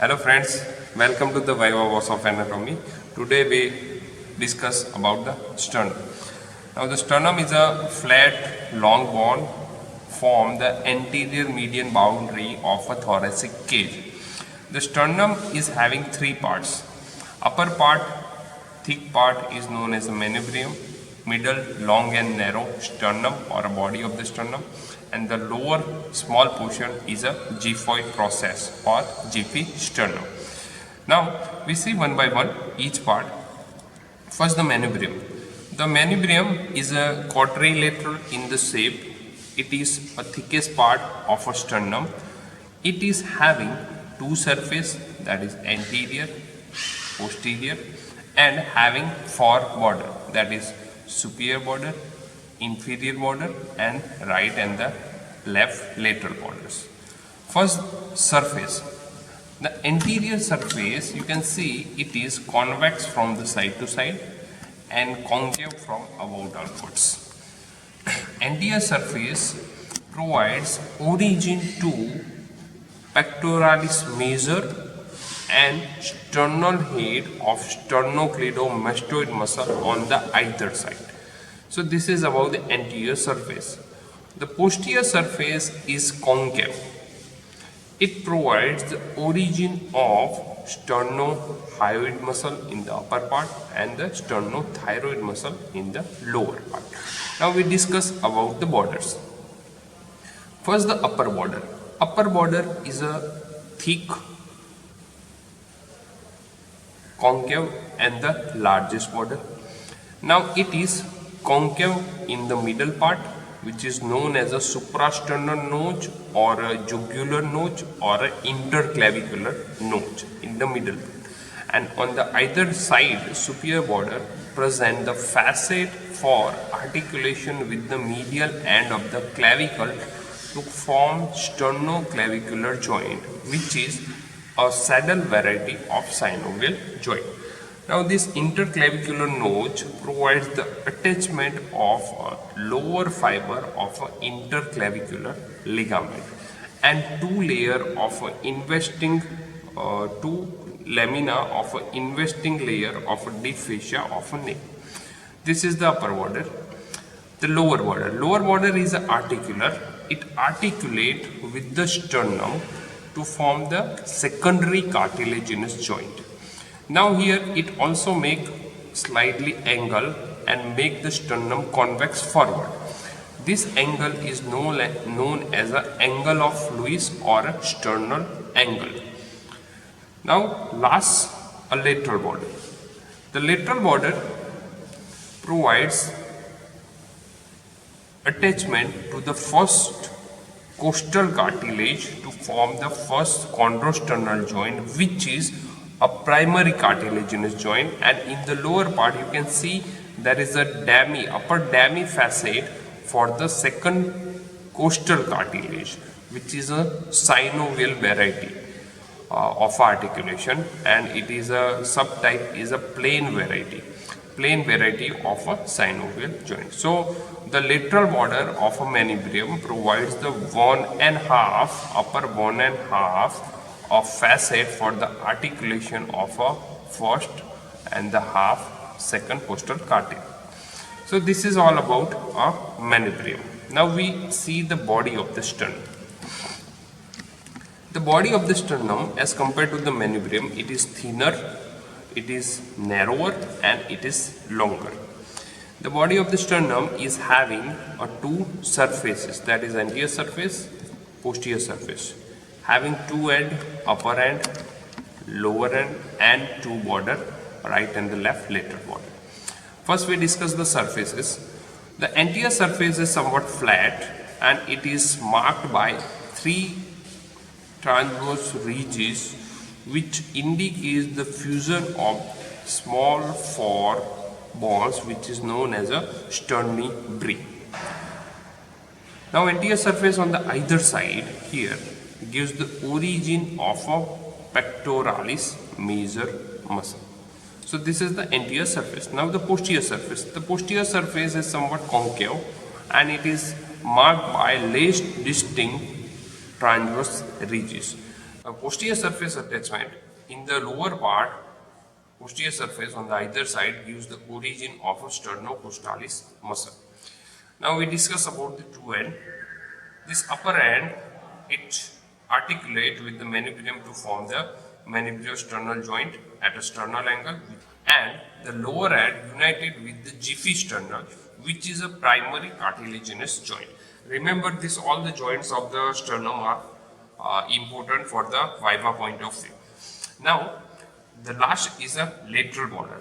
Hello friends, welcome to the Viva Voce of Anatomy. Today we discuss about the sternum. Now the sternum is a flat, long bone form the anterior median boundary of a thoracic cage. The sternum is having three parts. Upper part, thick part is known as a manubrium. Middle, long and narrow sternum or a body of the sternum, and the lower small portion is a gyphoid process or gyphy sternum. Now we see one by one each part. First, the manubrium. The manubrium is a quadrilateral in the shape. It is a thickest part of a sternum. It is having two surfaces, that is anterior, posterior, and having four border, that is superior border, inferior border, and right and the left lateral borders. First, surface. The anterior surface, you can see it is convex from the side to side and concave from above downwards. Anterior surface provides origin to pectoralis major and sternal head of sternocleidomastoid muscle on the either side. So this is about the anterior surface. The posterior surface is concave. It provides the origin of sternohyoid muscle in the upper part and the sternothyroid muscle in the lower part. Now we discuss about the borders. First, the upper border. Upper border is a thick, concave and the largest border. Now it is concave in the middle part, which is known as a suprasternal notch or a jugular notch or a interclavicular notch in the middle. And on the either side, superior border present the facet for articulation with the medial end of the clavicle to form sternoclavicular joint, which is a saddle variety of synovial joint. Now this interclavicular notch provides the attachment of a lower fiber of an interclavicular ligament and two lamina of an investing layer of a deep fascia of a neck. This is the upper border. The lower border. Lower border is articular. It articulates with the sternum to form the secondary cartilaginous joint. Now here it also make slightly angle and make the sternum convex forward. This angle is known as an angle of Lewis or a sternal angle. Now last, a lateral border. The lateral border provides attachment to the first costal cartilage to form the first chondrosternal joint, which is a primary cartilaginous joint, and in the lower part you can see there is a upper demi facet for the second costal cartilage, which is a synovial variety of articulation, and it is a subtype is a plane variety of a synovial joint. So the lateral border of a manubrium provides the 1.5 upper 1.5 of facet for the articulation of a first and the half second costal cartilage. So this is all about a manubrium. Now we see the body of the sternum. The body of the sternum as compared to the manubrium, it is thinner, it is narrower, and it is longer. The body of the sternum is having two surfaces, that is anterior surface, posterior surface, having two end, upper end, lower end, and two border, right and the left lateral border. First we discuss the surfaces. The anterior surface is somewhat flat and it is marked by three transverse ridges which indicates the fusion of small four bones, which is known as a sternibri. Now anterior surface on the either side here gives the origin of a pectoralis major muscle. So this is the anterior surface. Now the posterior surface. The posterior surface is somewhat concave and it is marked by less distinct transverse ridges. A posterior surface attachment in the lower part, posterior surface on the either side gives the origin of a sternocostalic muscle. Now we discuss about the two end. This upper end, it articulate with the manubrium to form the manubriosternal joint at a sternal angle, and the lower end united with the giphisternal, which is a primary cartilaginous joint. Remember this, all the joints of the sternum are important for the Viva point of view. Now, the last is a lateral border.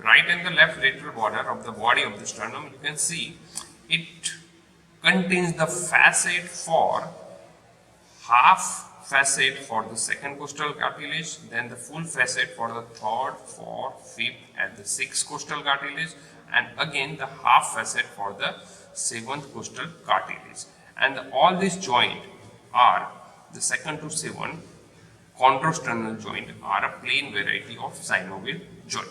Right and the left lateral border of the body of the sternum, you can see it contains the facet for half facet for the second costal cartilage, then the full facet for the third, fourth, fifth and the sixth costal cartilage, and again the half facet for the seventh costal cartilage. And all these joints are the second to seventh chondrosternal joint are a plain variety of synovial joint.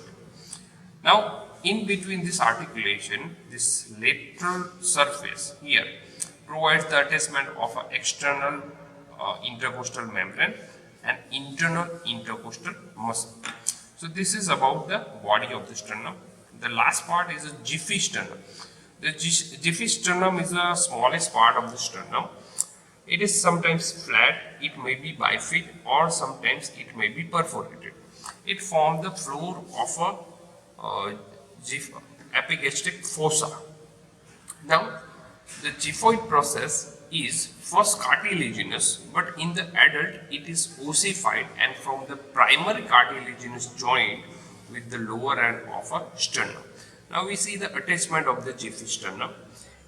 Now, in between this articulation, this lateral surface here provides the attachment of an external intercostal membrane and internal intercostal muscle. So this is about the body of the sternum. The last part is a giphisternum. The giphisternum is the smallest part of the sternum. It is sometimes flat, it may be bifid, or sometimes it may be perforated. It forms the floor of a epigastric fossa. Now, the gyphoid process is first cartilaginous, but in the adult it is ossified and from the primary cartilaginous joint with the lower end of a sternum. Now we see the attachment of the giphisternum.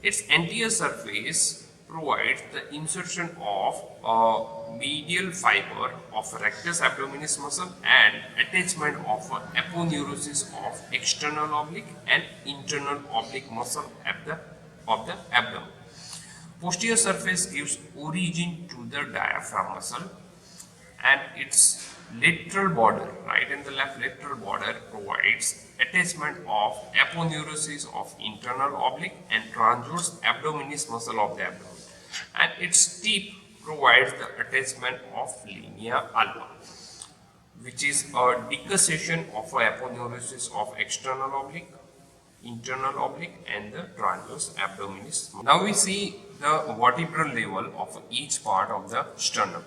Its anterior surface provides the insertion of a medial fiber of rectus abdominis muscle and attachment of aponeurosis of external oblique and internal oblique muscle of the abdomen. Posterior surface gives origin to the diaphragm muscle, and its lateral border, right and the left lateral border, provides attachment of aponeurosis of internal oblique and transverse abdominis muscle of the abdomen, and its tip provides the attachment of linea alba, which is a decussation of aponeurosis of external oblique, internal oblique and the transverse abdominis. Now we see the vertebral level of each part of the sternum.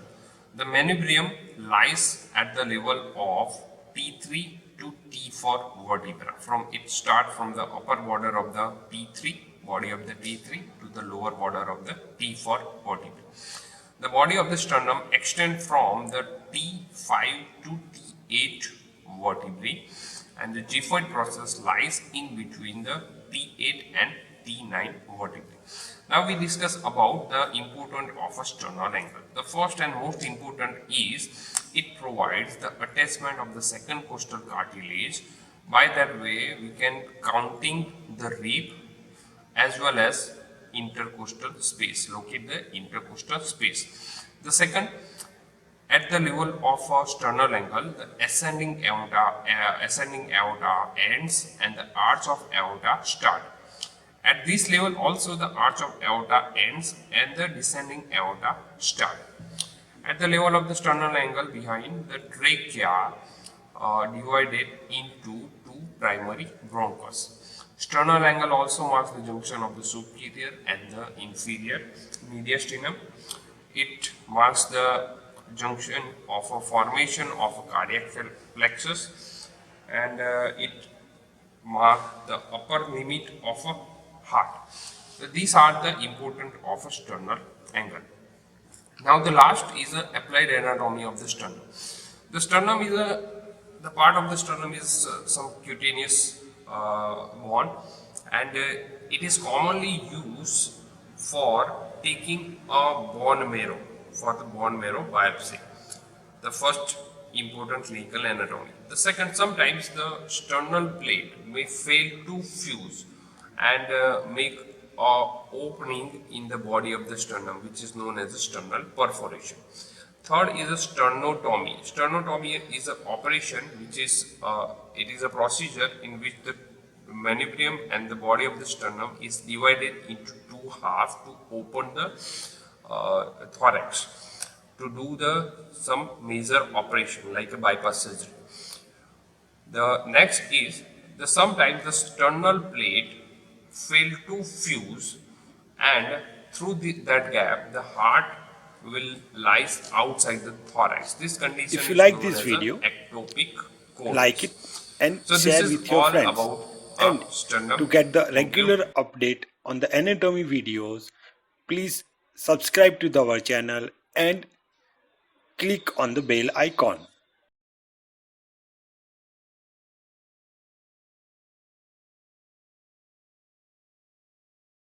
The manubrium lies at the level of T3 to T4 vertebra. It starts from the upper border of the T3, body of the T3, to the lower border of the T4 vertebra. The body of the sternum extends from the T5 to T8 vertebrae, and the gyphoid process lies in between the T8 and T9 vertebrae. Now we discuss about the importance of a sternal angle. The first and most important is it provides the attachment of the second costal cartilage. By that way we can counting the rib as well as intercostal space, locate the intercostal space. The second, at the level of a sternal angle, the ascending aorta ends and the arch of aorta start. At this level also the arch of aorta ends and the descending aorta start. At the level of the sternal angle behind, the trachea divided into two primary bronchus. Sternal angle also marks the junction of the superior and the inferior mediastinum. It marks the junction of a formation of a cardiac plexus, and it marks the upper limit of a heart. So these are the important of a sternal angle. Now the last is the applied anatomy of the sternum. The sternum is the part of the sternum is some cutaneous bone, and it is commonly used for taking a bone marrow, for the bone marrow biopsy. The first important clinical anatomy. The second, sometimes the sternal plate may fail to fuse and make a opening in the body of the sternum, which is known as a sternal perforation. Third is a sternotomy. Sternotomy is an operation which is it is a procedure in which the manubrium and the body of the sternum is divided into two halves to open the thorax. to do the some major operation like a bypass surgery. The next is the sometimes the sternal plate fail to fuse, and through that gap the heart will lies outside the thorax. This condition If you is like known this as a video, ectopic like coldness. it and So this share is with your all friends. about And to sternum. get the Thank you. regular update on the anatomy videos, please subscribe to our channel and click on the bell icon.